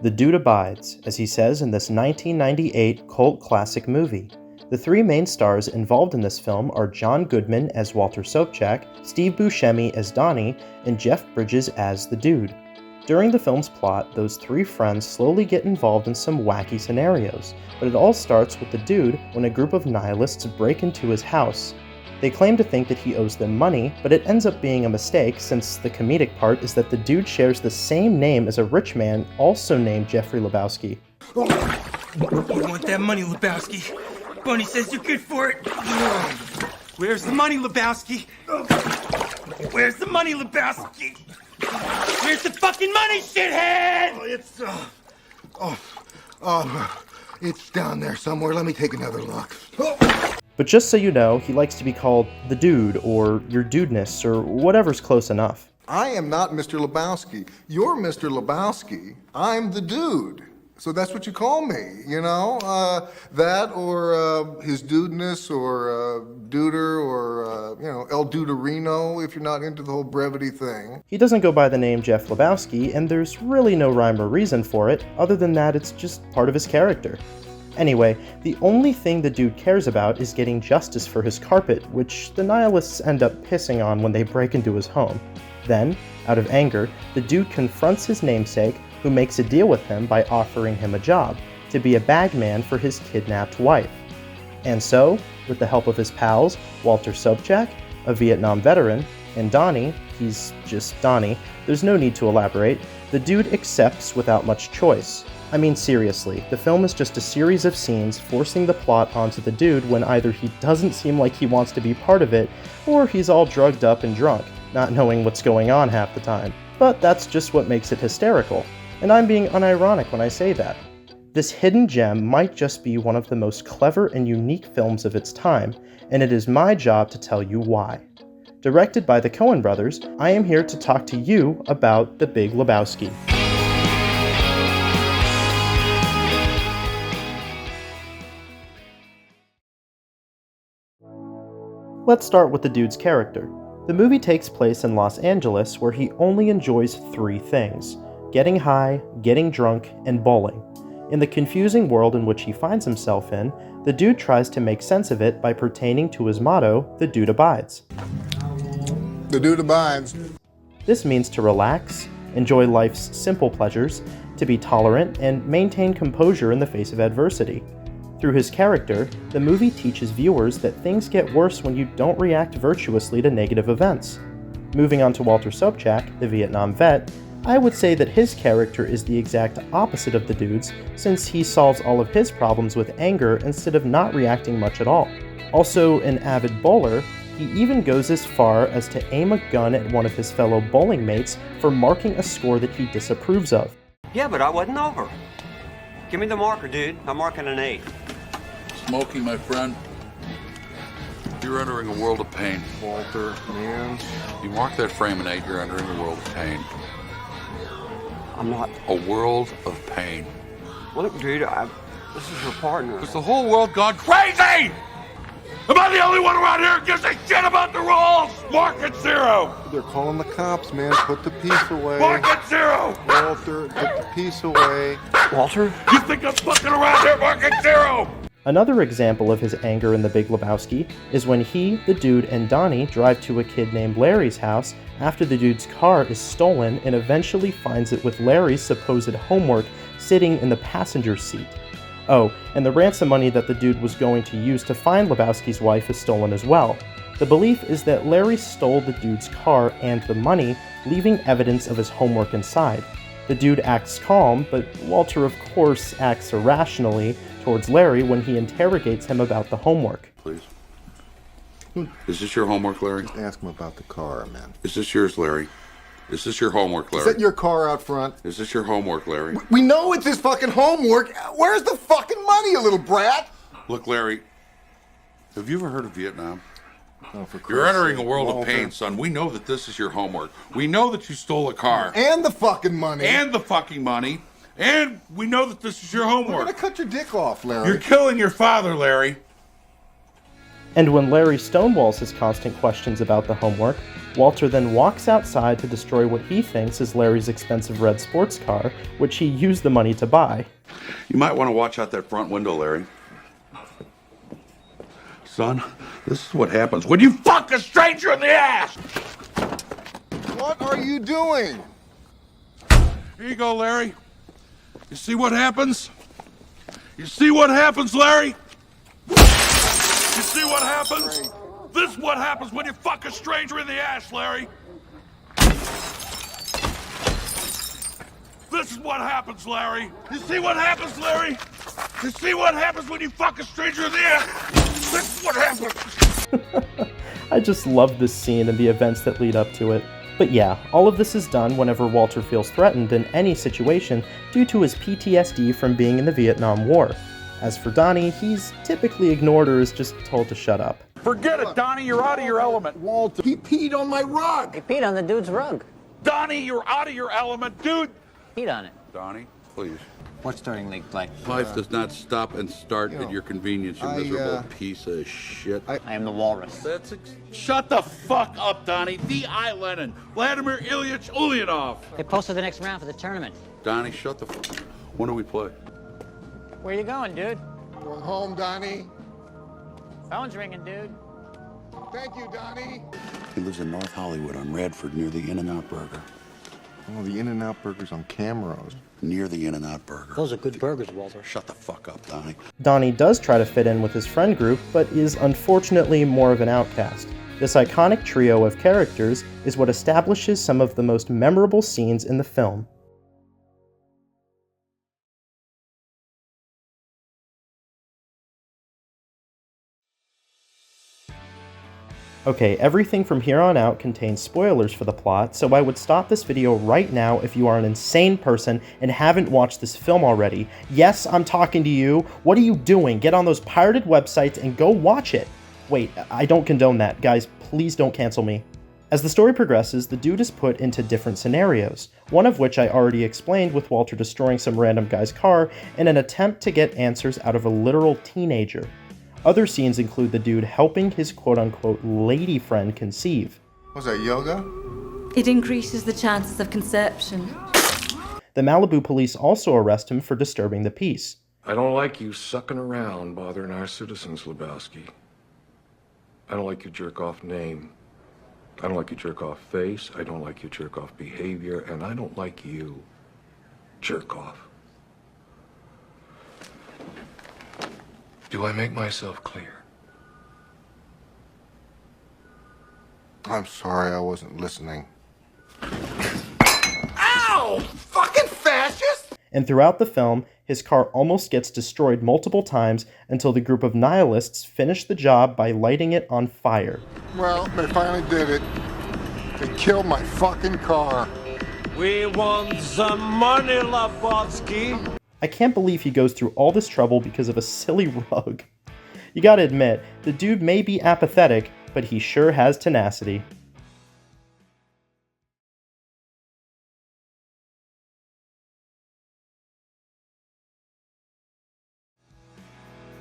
The dude abides, as he says in this 1998 cult classic movie. The three main stars involved in this film are John Goodman as Walter Sobchak, Steve Buscemi as Donnie, and Jeff Bridges as the dude. During the film's plot, those three friends slowly get involved in some wacky scenarios, but it all starts with the dude when a group of nihilists break into his house. They claim to think that he owes them money, but it ends up being a mistake since the comedic part is that the dude shares the same name as a rich man also named Jeffrey Lebowski. You want that money, Lebowski? Bunny says you're good for it. Where's the money, Lebowski? Where's the money, Lebowski? Where's the fucking money, shithead? It's down there somewhere. Let me take another look. But just so you know, he likes to be called the dude, or your dudeness, or whatever's close enough. I am not Mr. Lebowski. You're Mr. Lebowski. I'm the dude. So that's what you call me, you know? That or his dudeness or duder or, El Duderino if you're not into the whole brevity thing. He doesn't go by the name Jeff Lebowski, and there's really no rhyme or reason for it, other than that it's just part of his character. Anyway, the only thing the dude cares about is getting justice for his carpet, which the nihilists end up pissing on when they break into his home. Then, out of anger, the dude confronts his namesake, who makes a deal with him by offering him a job, to be a bagman for his kidnapped wife. And so, with the help of his pals, Walter Sobchak, a Vietnam veteran, and Donnie, he's just Donnie, there's no need to elaborate, the dude accepts without much choice. I mean seriously, the film is just a series of scenes forcing the plot onto the dude when either he doesn't seem like he wants to be part of it, or he's all drugged up and drunk, not knowing what's going on half the time. But that's just what makes it hysterical. And I'm being unironic when I say that. This hidden gem might just be one of the most clever and unique films of its time, and it is my job to tell you why. Directed by the COEN brothers, I am here to talk to you about The Big Lebowski. Let's start with the dude's character. The movie takes place in Los Angeles, where he only enjoys three things: getting high, getting drunk, and bowling. In the confusing world in which he finds himself in, the dude tries to make sense of it by pertaining to his motto, the dude abides. The dude abides. This means to relax, enjoy life's simple pleasures, to be tolerant, and maintain composure in the face of adversity. Through his character, the movie teaches viewers that things get worse when you don't react virtuously to negative events. Moving on to Walter Sobchak, the Vietnam vet, I would say that his character is the exact opposite of the dude's, since he solves all of his problems with anger instead of not reacting much at all. Also an avid bowler, he even goes as far as to aim a gun at one of his fellow bowling mates for marking a score that he disapproves of. Yeah, but I wasn't over. Give me the marker, dude. I'm marking an 8. Smokey, my friend, you're entering a world of pain. Walter, man. You mark that frame an 8, you're entering a world of pain. I'm not. A world of pain. Look, dude, this is your partner. Has the whole world gone crazy? Am I the only one around here who gives a shit about the rules? Mark it 0. They're calling the cops, man. Put the piece away. Mark it 0. Walter, put the piece away. Walter? You think I'm fucking around here? Mark it 0. Another example of his anger in The Big Lebowski is when he, the dude, and Donnie drive to a kid named Larry's house after the dude's car is stolen and eventually finds it with Larry's supposed homework sitting in the passenger seat. Oh, and the ransom money that the dude was going to use to find Lebowski's wife is stolen as well. The belief is that Larry stole the dude's car and the money, leaving evidence of his homework inside. The dude acts calm, but Walter of course acts irrationally towards Larry when he interrogates him about the homework. Please. Is this your homework, Larry? Just ask him about the car, man. Is this yours, Larry? Is this your homework, Larry? Is that your car out front? Is this your homework, Larry? We know it's his fucking homework. Where's the fucking money, you little brat? Look, Larry, have you ever heard of Vietnam? Oh, for You're Christ's entering a sake, world of Walter. pain, son. We know that this is your homework. We know that you stole a car. And the fucking money. And the fucking money. And we know that this is your We're homework. gonna cut your dick off, Larry. You're killing your father, Larry. And when Larry stonewalls his constant questions about the homework, Walter then walks outside to destroy what he thinks is Larry's expensive red sports car, which he used the money to buy. You might want to watch out that front window, Larry. Son, this is what happens when you fuck a stranger in the ass! What are you doing? Here you go, Larry. You see what happens? You see what happens, Larry? You see what happens? This is what happens when you fuck a stranger in the ass, Larry. This is what happens, Larry. You see what happens, Larry? You see what happens when you fuck a stranger in the ass? This is what happens. I just love this scene and the events that lead up to it. But yeah, all of this is done whenever Walter feels threatened in any situation due to his PTSD from being in the Vietnam War. As for Donnie, he's typically ignored or is just told to shut up. Forget it, Donnie. You're out of your element. Walter, he peed on my rug. He peed on the dude's rug. Donnie, you're out of your element, dude. Peed on it. Donnie, please. What's starting league play? Life does not stop and start at your convenience, you miserable piece of shit. I am the walrus. Shut the fuck up, Donnie. V.I. Lenin. Vladimir Ilyich Ulyanov. They posted the next round for the tournament. Donnie, shut the fuck up. When do we play? Where you going, dude? Going home, Donnie. Phone's ringing, dude. Thank you, Donnie. He lives in North Hollywood on Redford near the In-N-Out Burger. Oh, the In-N-Out Burger's on Camrose. Near the In-N-Out Burger. Those are good burgers, Walter. Shut the fuck up, Donnie. Donnie does try to fit in with his friend group, but is unfortunately more of an outcast. This iconic trio of characters is what establishes some of the most memorable scenes in the film. Okay, everything from here on out contains spoilers for the plot, so I would stop this video right now if you are an insane person and haven't watched this film already. Yes, I'm talking to you. What are you doing? Get on those pirated websites and go watch it. Wait, I don't condone that. Guys, please don't cancel me. As the story progresses, the dude is put into different scenarios, one of which I already explained with Walter destroying some random guy's car in an attempt to get answers out of a literal teenager. Other scenes include the dude helping his quote-unquote lady friend conceive. Was that yoga? It increases the chances of conception. The Malibu police also arrest him for disturbing the peace. I don't like you sucking around bothering our citizens, Lebowski. I don't like your jerk-off name. I don't like your jerk-off face. I don't like your jerk-off behavior. And I don't like you. Jerk-off. Do I make myself clear? I'm sorry, I wasn't listening. Ow! Fucking fascist! And throughout the film, his car almost gets destroyed multiple times until the group of nihilists finish the job by lighting it on fire. Well, they finally did it. They killed my fucking car. We want some money, Lebowski. I can't believe he goes through all this trouble because of a silly rug. You gotta admit, the dude may be apathetic, but he sure has tenacity.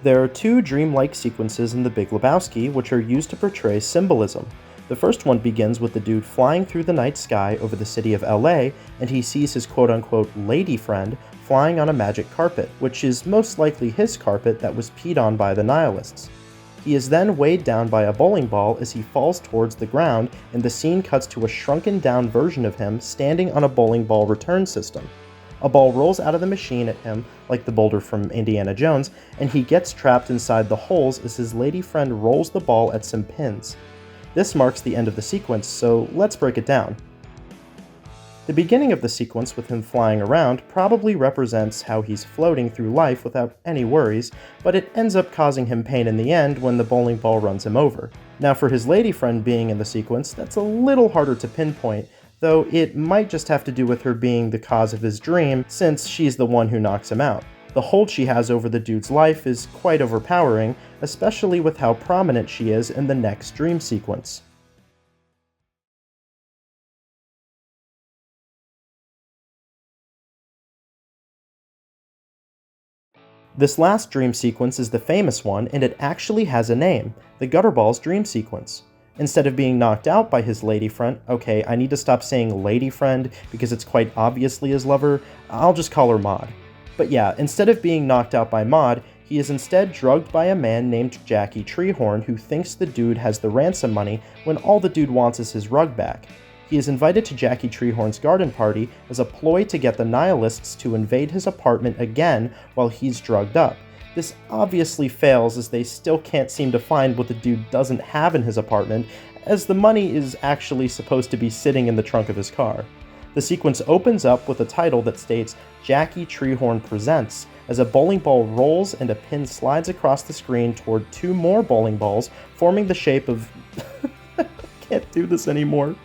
There are two dreamlike sequences in The Big Lebowski which are used to portray symbolism. The first one begins with the dude flying through the night sky over the city of LA, and he sees his quote-unquote lady friend flying on a magic carpet, which is most likely his carpet that was peed on by the nihilists. He is then weighed down by a bowling ball as he falls towards the ground, and the scene cuts to a shrunken down version of him standing on a bowling ball return system. A ball rolls out of the machine at him, like the boulder from Indiana Jones, and he gets trapped inside the holes as his lady friend rolls the ball at some pins. This marks the end of the sequence, so let's break it down. The beginning of the sequence with him flying around probably represents how he's floating through life without any worries, but it ends up causing him pain in the end when the bowling ball runs him over. Now for his lady friend being in the sequence, that's a little harder to pinpoint, though it might just have to do with her being the cause of his dream, since she's the one who knocks him out. The hold she has over the dude's life is quite overpowering, especially with how prominent she is in the next dream sequence. This last dream sequence is the famous one, and it actually has a name, the Gutterball's dream sequence. Instead of being knocked out by his lady friend, okay, I need to stop saying lady friend because it's quite obviously his lover, I'll just call her Maud. But yeah, instead of being knocked out by Maud, he is instead drugged by a man named Jackie Treehorn who thinks the dude has the ransom money when all the dude wants is his rug back. He is invited to Jackie Treehorn's garden party as a ploy to get the Nihilists to invade his apartment again while he's drugged up. This obviously fails as they still can't seem to find what the dude doesn't have in his apartment, as the money is actually supposed to be sitting in the trunk of his car. The sequence opens up with a title that states Jackie Treehorn Presents, as a bowling ball rolls and a pin slides across the screen toward two more bowling balls, forming the shape of... I can't do this anymore.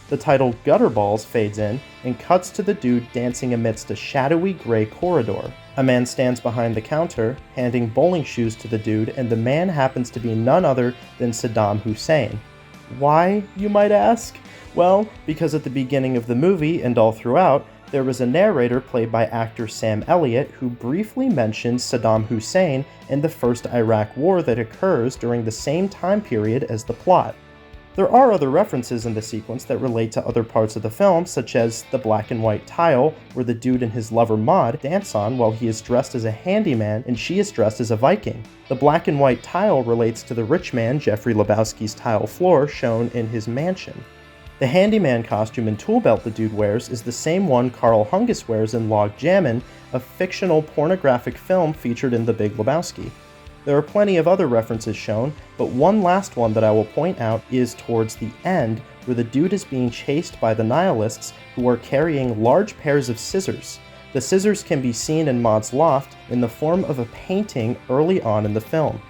The title Gutter Balls fades in and cuts to the dude dancing amidst a shadowy gray corridor. A man stands behind the counter, handing bowling shoes to the dude, and the man happens to be none other than Saddam Hussein. Why, you might ask? Well, because at the beginning of the movie and all throughout, there was a narrator played by actor Sam Elliot who briefly mentions Saddam Hussein and the first Iraq War that occurs during the same time period as the plot. There are other references in the sequence that relate to other parts of the film, such as the black and white tile where the dude and his lover Maud dance on while he is dressed as a handyman and she is dressed as a Viking. The black and white tile relates to the rich man Jeffrey Lebowski's tile floor shown in his mansion. The handyman costume and tool belt the dude wears is the same one Carl Hungus wears in Log Jammin', a fictional pornographic film featured in The Big Lebowski. There are plenty of other references shown, but one last one that I will point out is towards the end, where the dude is being chased by the Nihilists who are carrying large pairs of scissors. The scissors can be seen in Maud's loft in the form of a painting early on in the film.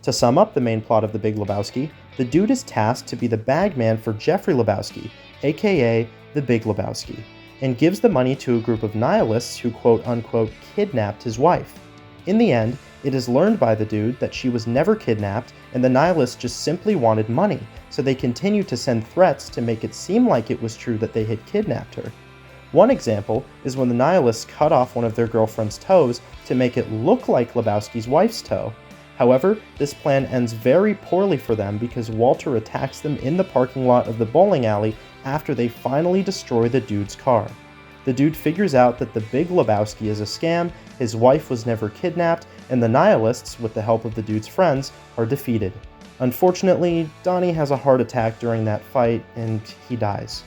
To sum up the main plot of The Big Lebowski, the dude is tasked to be the bagman for Jeffrey Lebowski, aka the Big Lebowski, and gives the money to a group of nihilists who quote-unquote kidnapped his wife. In the end, it is learned by the dude that she was never kidnapped and the nihilists just simply wanted money, so they continued to send threats to make it seem like it was true that they had kidnapped her. One example is when the nihilists cut off one of their girlfriend's toes to make it look like Lebowski's wife's toe. However, this plan ends very poorly for them because Walter attacks them in the parking lot of the bowling alley after they finally destroy the dude's car. The dude figures out that the Big Lebowski is a scam, his wife was never kidnapped, and the nihilists, with the help of the dude's friends, are defeated. Unfortunately, Donnie has a heart attack during that fight, and he dies.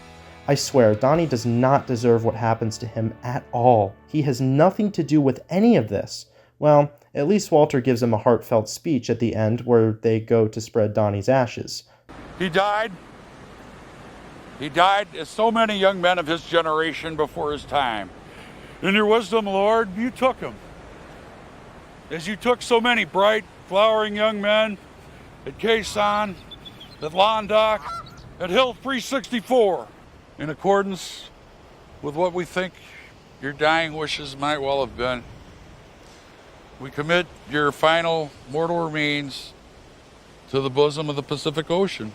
I swear, Donnie does not deserve what happens to him at all. He has nothing to do with any of this. Well, at least Walter gives him a heartfelt speech at the end where they go to spread Donnie's ashes. He died. He died as so many young men of his generation before his time. In your wisdom, Lord, you took him. As you took so many bright, flowering young men at COEN, at Londoc, at Hill 364, in accordance with what we think your dying wishes might well have been. We commit your final mortal remains to the bosom of the Pacific Ocean,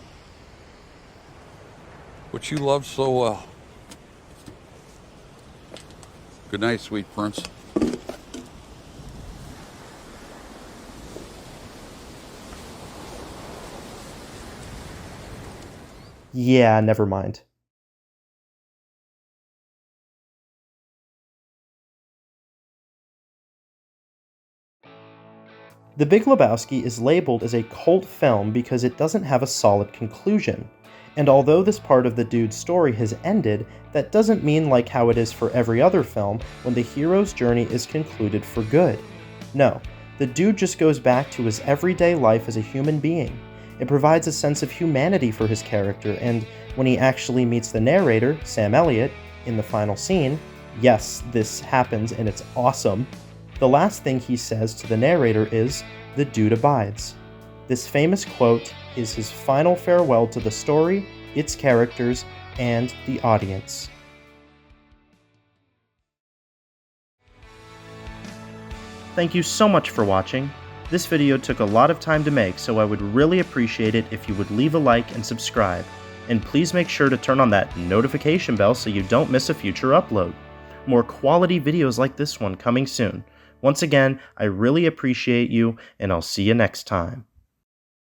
which you loved so well. Good night, sweet prince. Yeah, never mind. The Big Lebowski is labeled as a cult film because it doesn't have a solid conclusion. And although this part of the dude's story has ended, that doesn't mean like how it is for every other film when the hero's journey is concluded for good. No, the dude just goes back to his everyday life as a human being. It provides a sense of humanity for his character, and when he actually meets the narrator, Sam Elliot, in the final scene, yes, this happens and it's awesome, the last thing he says to the narrator is, "The dude abides." This famous quote is his final farewell to the story, its characters, and the audience. Thank you so much for watching. This video took a lot of time to make, so I would really appreciate it if you would leave a like and subscribe. And please make sure to turn on that notification bell so you don't miss a future upload. More quality videos like this one coming soon. Once again, I really appreciate you, and I'll see you next time.